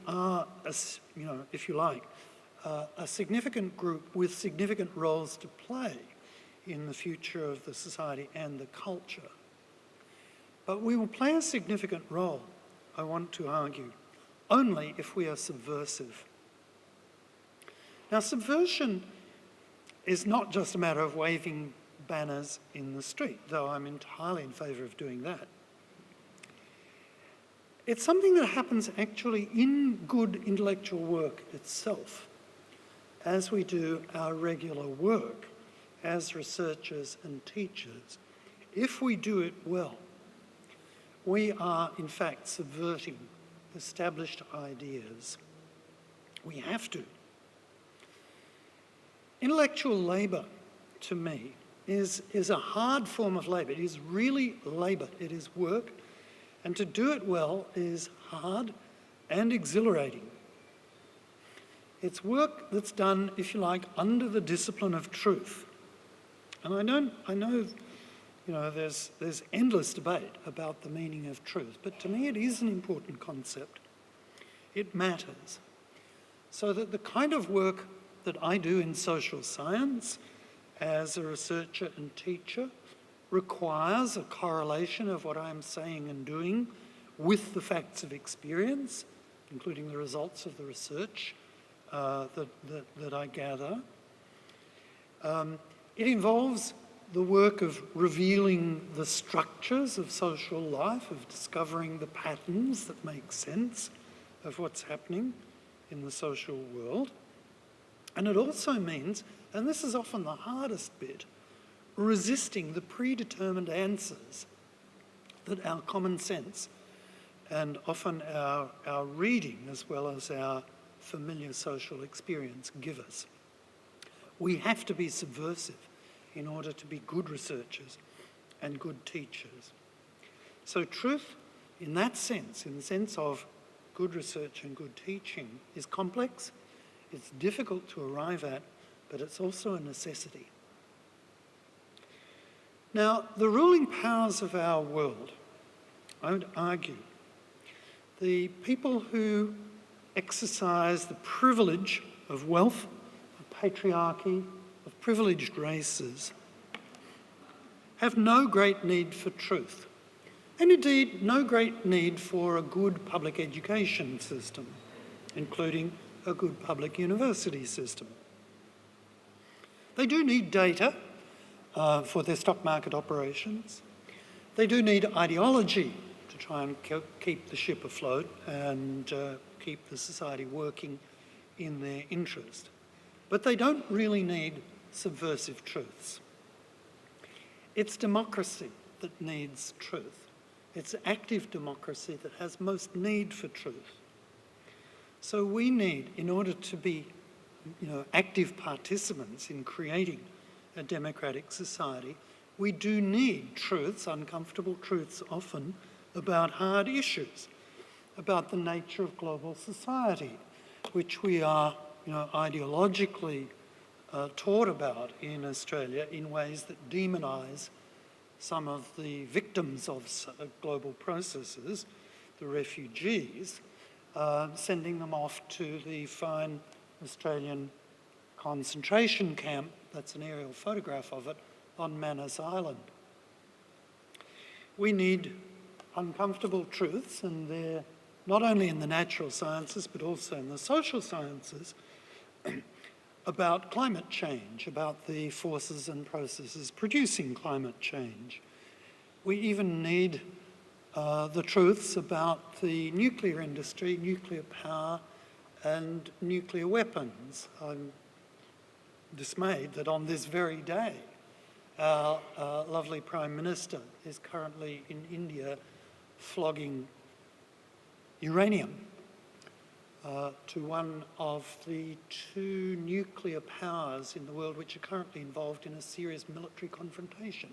are, if you like, a significant group with significant roles to play in the future of the society and the culture. But we will play a significant role, I want to argue, only if we are subversive. Now, subversion is not just a matter of waving banners in the street, though I'm entirely in favour of doing that. It's something that happens actually in good intellectual work itself, as we do our regular work as researchers and teachers. If we do it well, we are in fact subverting established ideas. We have to. Intellectual labour, to me, is a hard form of labour. It is really labour. It is work. And to do it well is hard and exhilarating. It's work that's done, if you like, under the discipline of truth. And I know, there's endless debate about the meaning of truth, but to me it is an important concept. It matters. So that the kind of work that I do in social science as a researcher and teacher requires a correlation of what I'm saying and doing with the facts of experience, including the results of the research that I gather. It involves the work of revealing the structures of social life, of discovering the patterns that make sense of what's happening in the social world. And it also means, and this is often the hardest bit, resisting the predetermined answers that our common sense and often our reading as well as our familiar social experience give us. We have to be subversive in order to be good researchers and good teachers. So truth, in that sense, in the sense of good research and good teaching, is complex, it's difficult to arrive at, but it's also a necessity. Now, the ruling powers of our world, I would argue, the people who exercise the privilege of wealth, of patriarchy, of privileged races, have no great need for truth, and indeed no great need for a good public education system, including a good public university system. They do need data for their stock market operations. They do need ideology to try and keep the ship afloat and keep the society working in their interest. But they don't really need subversive truths. It's democracy that needs truth. It's active democracy that has most need for truth. So we need, in order to be active participants in creating a democratic society, we do need truths, uncomfortable truths often, about hard issues, about the nature of global society, which we are ideologically taught about in Australia in ways that demonise some of the victims of global processes, the refugees, sending them off to the fine Australian concentration camp, that's an aerial photograph of it, on Manus Island. We need uncomfortable truths, and they're not only in the natural sciences but also in the social sciences, about climate change, about the forces and processes producing climate change. We even need the truths about the nuclear industry, nuclear power and nuclear weapons. I'm dismayed that on this very day our lovely Prime Minister is currently in India flogging uranium to one of the two nuclear powers in the world which are currently involved in a serious military confrontation.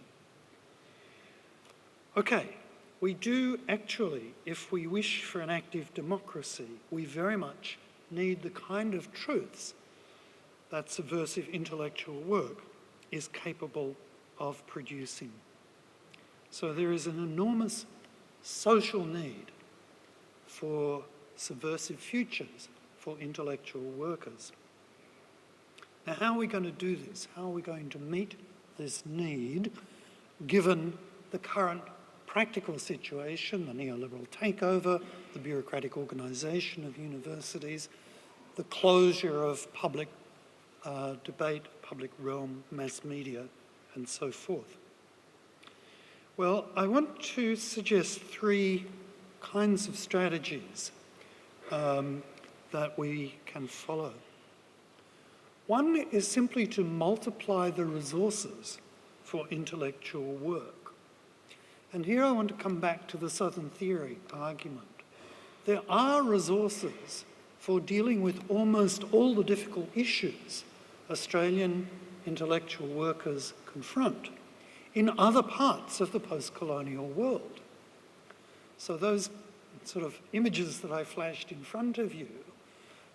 Okay, we do actually, if we wish for an active democracy, we very much need the kind of truths that subversive intellectual work is capable of producing. So there is an enormous social need for subversive futures for intellectual workers. Now, how are we going to do this? How are we going to meet this need given the current practical situation, the neoliberal takeover, the bureaucratic organisation of universities, the closure of public debate, public realm, mass media, and so forth? Well, I want to suggest three kinds of strategies that we can follow. One is simply to multiply the resources for intellectual work. And here I want to come back to the Southern theory argument. There are resources for dealing with almost all the difficult issues Australian intellectual workers confront in other parts of the post-colonial world. So those sort of images that I flashed in front of you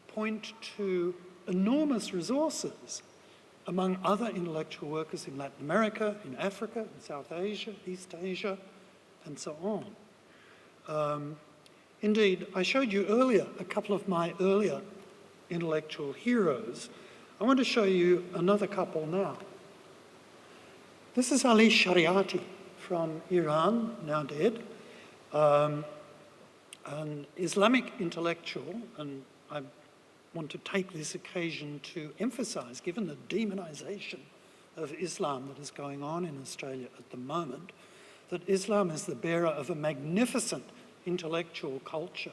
point to enormous resources among other intellectual workers in Latin America, in Africa, in South Asia, East Asia, and so on. Indeed, I showed you earlier a couple of my earlier intellectual heroes. I want to show you another couple now. This is Ali Shariati from Iran, now dead, an Islamic intellectual, and I want to take this occasion to emphasise, given the demonisation of Islam that is going on in Australia at the moment, that Islam is the bearer of a magnificent intellectual culture,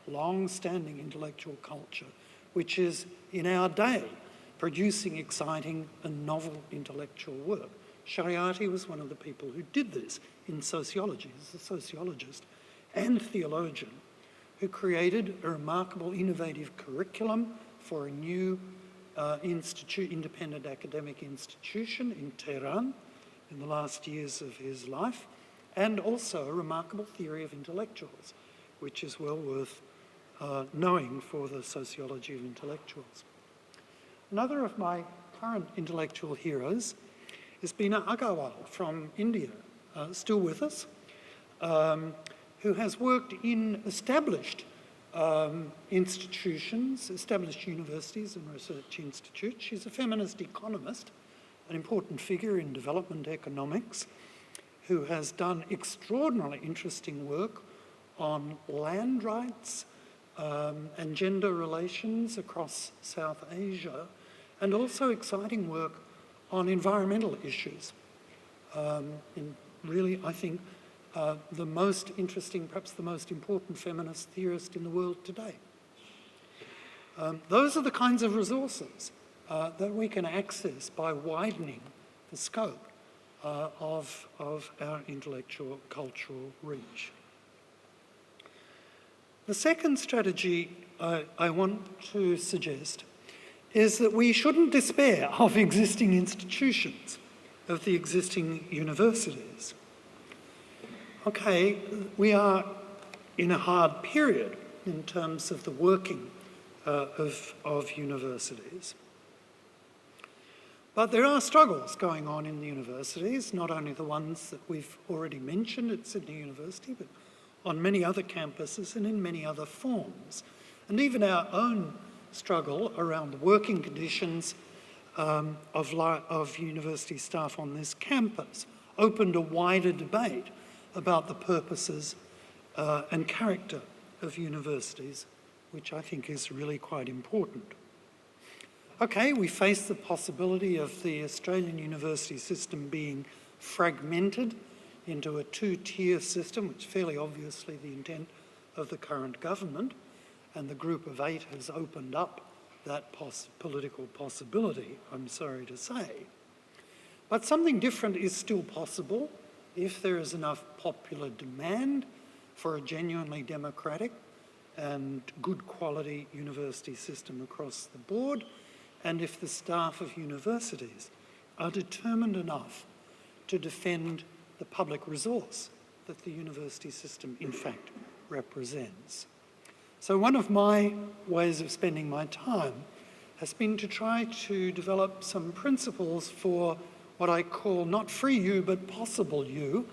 long-standing intellectual culture, which is in our day producing exciting and novel intellectual work. Shariati was one of the people who did this in sociology. He's a sociologist and theologian who created a remarkable innovative curriculum for a new independent academic institution in Tehran in the last years of his life, and also a remarkable theory of intellectuals, which is well worth knowing for the sociology of intellectuals. Another of my current intellectual heroes is Bina Agarwal from India, still with us, who has worked in established institutions, established universities and research institutes. She's a feminist economist, an important figure in development economics, who has done extraordinarily interesting work on land rights and gender relations across South Asia, and also exciting work on environmental issues. Really, I think, the most interesting, perhaps the most important feminist theorist in the world today. Those are the kinds of resources that we can access by widening the scope of our intellectual cultural reach. The second strategy I want to suggest is that we shouldn't despair of existing institutions, of the existing universities. Okay, we are in a hard period in terms of the working of universities. But there are struggles going on in the universities, not only the ones that we've already mentioned at Sydney University, but on many other campuses and in many other forms. And even our own struggle around the working conditions of university staff on this campus opened a wider debate about the purposes and character of universities, which I think is really quite important. Okay, we face the possibility of the Australian university system being fragmented into a two-tier system, which is fairly obviously the intent of the current government, and the Group of Eight has opened up that political possibility, I'm sorry to say. But something different is still possible if there is enough popular demand for a genuinely democratic and good quality university system across the board, and if the staff of universities are determined enough to defend the public resource that the university system in fact represents. So one of my ways of spending my time has been to try to develop some principles for what I call not free you but possible you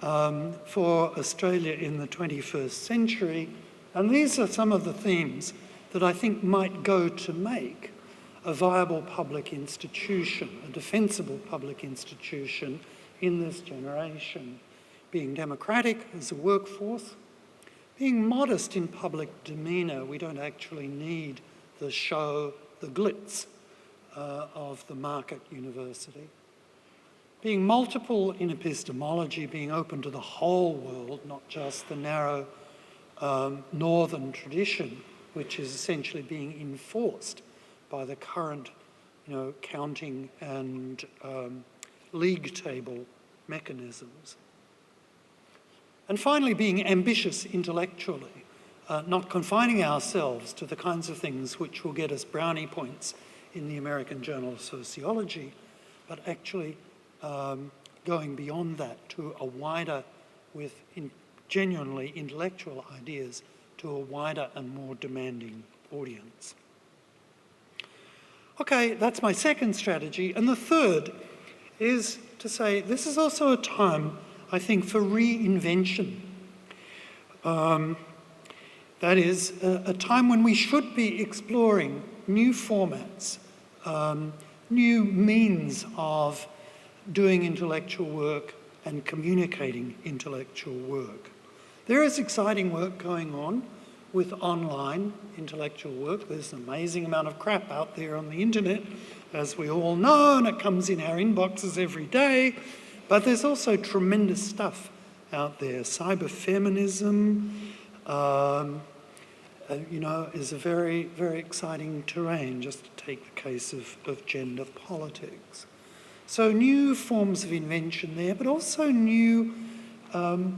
for Australia in the 21st century. And these are some of the themes that I think might go to make a viable public institution, a defensible public institution in this generation, being democratic as a workforce, being modest in public demeanour. We don't actually need the show, the glitz of the market university. Being multiple in epistemology, being open to the whole world, not just the narrow northern tradition, which is essentially being enforced by the current, counting and league table mechanisms. And finally, being ambitious intellectually, not confining ourselves to the kinds of things which will get us brownie points in the American Journal of Sociology, but actually going beyond that to a wider, with genuinely intellectual ideas, to a wider and more demanding audience. Okay, that's my second strategy. And the third is to say this is also a time, I think, for reinvention. That is a time when we should be exploring new formats, new means of doing intellectual work and communicating intellectual work. There is exciting work going on with online intellectual work. There's an amazing amount of crap out there on the internet, as we all know, and it comes in our inboxes every day. But there's also tremendous stuff out there. Cyberfeminism, is a very, very exciting terrain, just to take the case of gender politics. So new forms of invention there, but also new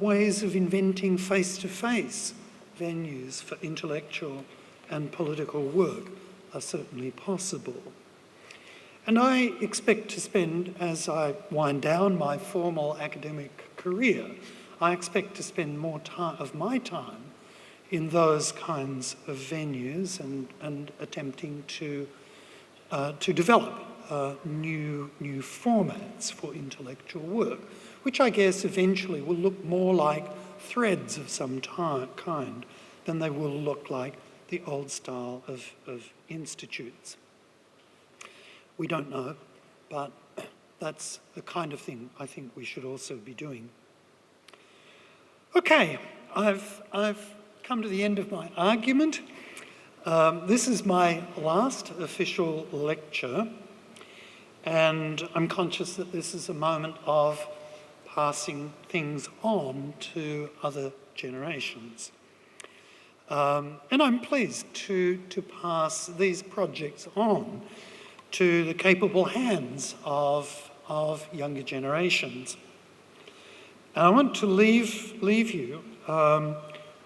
ways of inventing face-to-face venues for intellectual and political work are certainly possible. And I expect to spend, as I wind down my formal academic career, I expect to spend more of my time in those kinds of venues and attempting to develop new formats for intellectual work, which I guess eventually will look more like threads of some kind than they will look like the old style of institutes. We don't know, but that's the kind of thing I think we should also be doing. Okay, I've come to the end of my argument. This is my last official lecture, and I'm conscious that this is a moment of passing things on to other generations. And I'm pleased to pass these projects on to the capable hands of younger generations. And I want to leave you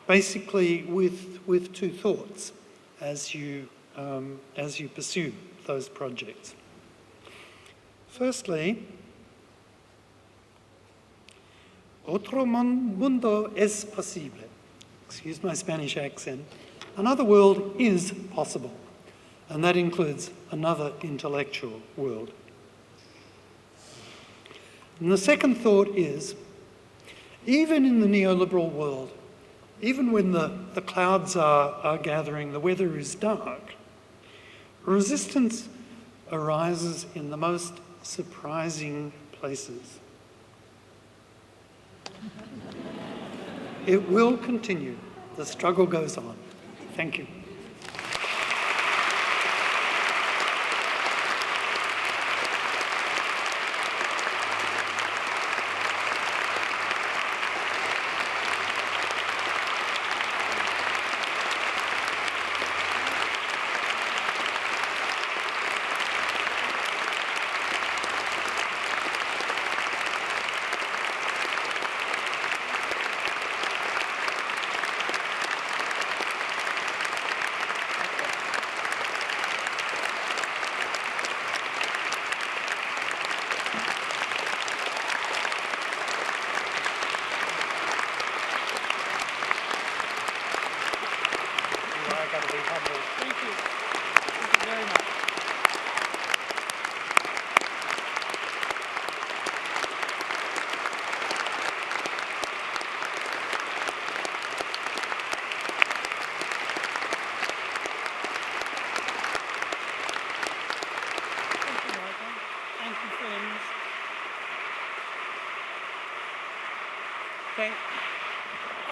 basically with two thoughts as you pursue those projects. Firstly, otro mundo es posible. Excuse my Spanish accent. Another world is possible, and that includes another intellectual world. And the second thought is, even in the neoliberal world, even when the clouds are gathering, the weather is dark, resistance arises in the most surprising places. It will continue. The struggle goes on. Thank you.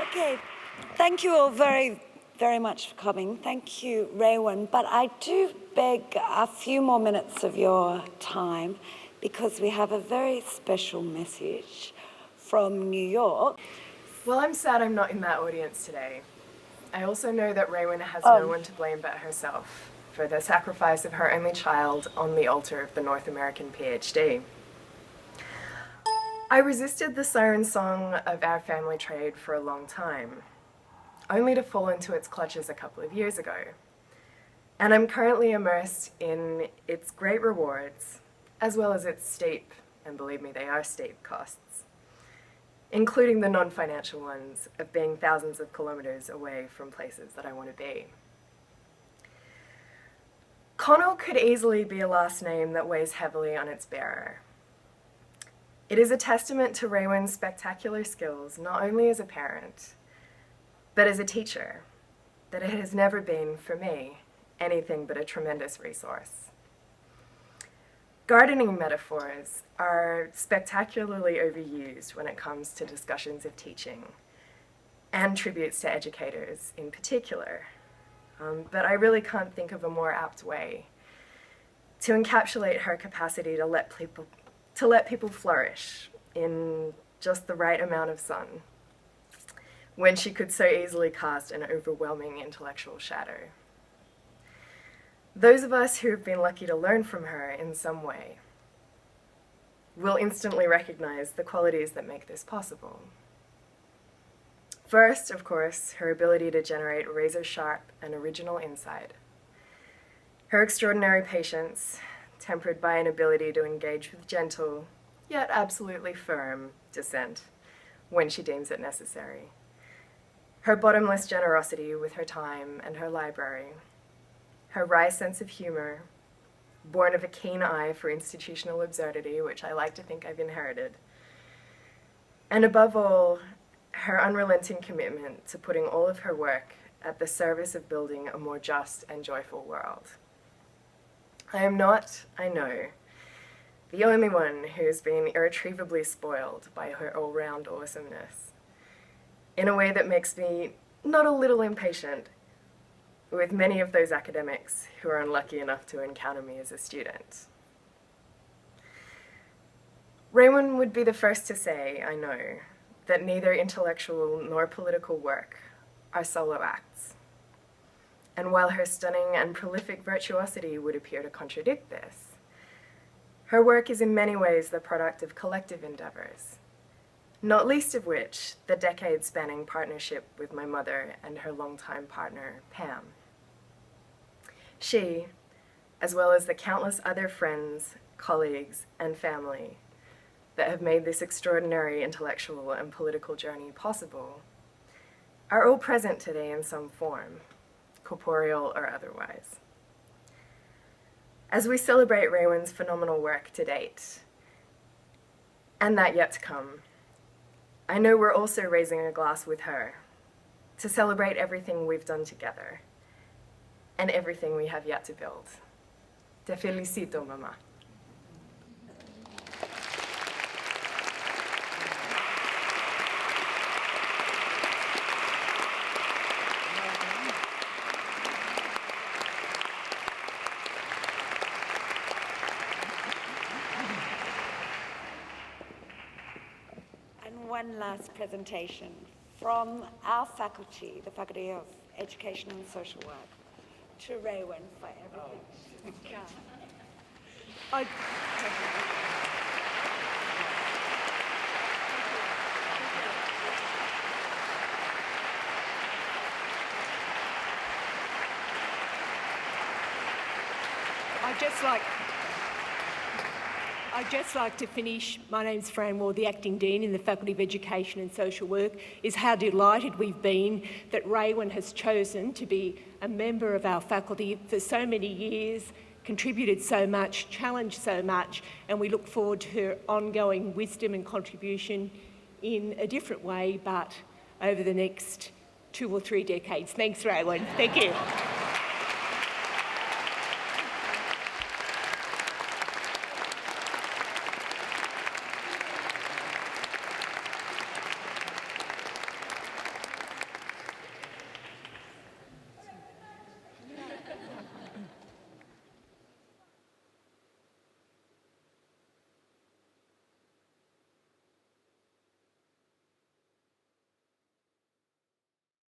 Okay, thank you all very, very much for coming. Thank you, Raewyn. But I do beg a few more minutes of your time because we have a very special message from New York. Well, I'm sad I'm not in that audience today. I also know that Raewyn has no one to blame but herself for the sacrifice of her only child on the altar of the North American PhD. I resisted the siren song of our family trade for a long time, only to fall into its clutches a couple of years ago. And I'm currently immersed in its great rewards, as well as its steep, and believe me, they are steep costs, including the non-financial ones of being thousands of kilometers away from places that I want to be. Connell could easily be a last name that weighs heavily on its bearer. It is a testament to Raewyn's spectacular skills, not only as a parent, but as a teacher, that it has never been, for me, anything but a tremendous resource. Gardening metaphors are spectacularly overused when it comes to discussions of teaching, and tributes to educators in particular. But I really can't think of a more apt way to encapsulate her capacity to let people flourish in just the right amount of sun, when she could so easily cast an overwhelming intellectual shadow. Those of us who have been lucky to learn from her in some way will instantly recognize the qualities that make this possible. First, of course, her ability to generate razor-sharp and original insight. Her extraordinary patience, tempered by an ability to engage with gentle, yet absolutely firm, dissent when she deems it necessary. Her bottomless generosity with her time and her library. Her wry sense of humor, born of a keen eye for institutional absurdity, which I like to think I've inherited. And above all, her unrelenting commitment to putting all of her work at the service of building a more just and joyful world. I am not, I know, the only one who has been irretrievably spoiled by her all-round awesomeness, in a way that makes me not a little impatient with many of those academics who are unlucky enough to encounter me as a student. Raewyn would be the first to say, I know, that neither intellectual nor political work are solo acts. And while her stunning and prolific virtuosity would appear to contradict this, her work is in many ways the product of collective endeavors, not least of which the decade-spanning partnership with my mother and her longtime partner, Pam. She, as well as the countless other friends, colleagues, and family that have made this extraordinary intellectual and political journey possible, are all present today in some form, corporeal or otherwise. As we celebrate Raewyn's phenomenal work to date, and that yet to come, I know we're also raising a glass with her to celebrate everything we've done together and everything we have yet to build. Te felicito, mamá. One last presentation from our faculty, the Faculty of Education and Social Work, to Raewyn for everything. Oh. I'd just like to finish. My name's Fran Ward, the Acting Dean in the Faculty of Education and Social Work, is how delighted we've been that Raewyn has chosen to be a member of our faculty for so many years, contributed so much, challenged so much, and we look forward to her ongoing wisdom and contribution in a different way, but over the next 2 or 3 decades. Thanks, Raewyn. Thank you.